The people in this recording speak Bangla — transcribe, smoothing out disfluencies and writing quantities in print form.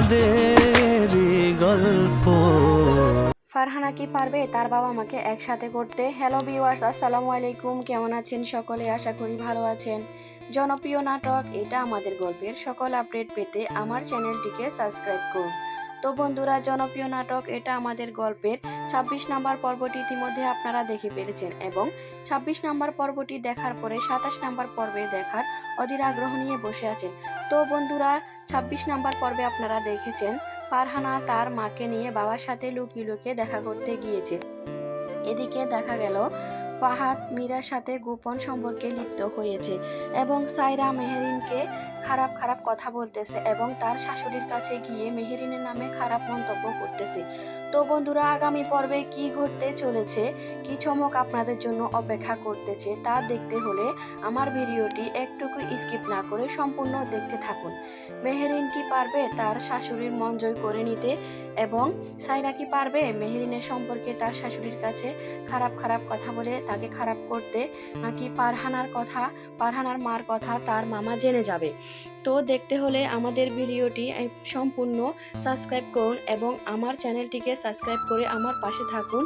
আমাদেরই গল্প। ফারহানা কি পারবে তার বাবা মাকে একসাথে করতে? হ্যালো ভিউয়ার্স, আসসালামু আলাইকুম। কেমন আছেন সকলে? আশা করি ভালো আছেন। জনপ্রিয় নাটক এটা আমাদের গল্পের সকল আপডেট পেতে আমার চ্যানেলটিকে সাবস্ক্রাইব করুন। তো বন্ধুরা, জনপ্রিয় নাটক এটা আমাদের গল্পের ২৬ নাম্বার পর্বটি ইতিমধ্যে আপনারা দেখে ফেলেছেন এবং ২৬ নাম্বার পর্বটি দেখার পরে ২৭ নাম্বার পর্বে দেখার অধীর আগ্রহ নিয়ে বসে আছেন। তো বন্ধুরা, ২৬ নাম্বার পর্বে আপনারা দেখেছেন ফারহানা তার মাকে নিয়ে বাবার সাথে লুকিয়ে লুকিয়ে দেখা করতে গিয়েছে। এদিকে দেখা গেল ফাহাদ মীরার সাথে গোপন সম্পর্কে লিপ্ত হয়েছে এবং সাইরা মেহেরিনকে খারাপ খারাপ কথা বলতেছে এবং তার শাশুড়ির কাছে গিয়ে মেহেরিনের নামে খারাপ মন্তব্য করতেছে। তো বন্ধুরা, আগামী পর্বে কি ঘটতে চলেছে, কি চমক আপনাদের জন্য অপেক্ষা করতেছে তা দেখতে হলে আমার ভিডিওটি একটুকু স্কিপ না করে সম্পূর্ণ দেখতে থাকুন। মেহেরিন কি পারবে তার শাশুড়ির মন জয় করে নিতে এবং সাইরা কি পারবে মেহেরিনের সম্পর্কে তার শাশুড়ির কাছে খারাপ খারাপ কথা বলে তাকে খারাপ করতে, নাকি পারহানার মার কথা তার মামা জেনে যাবে? তো দেখতে হলে আমাদের ভিডিওটি সম্পূর্ণ সাবস্ক্রাইব করুন এবং আমার চ্যানেলটিকে সাবস্ক্রাইব করে আমার পাশে থাকুন।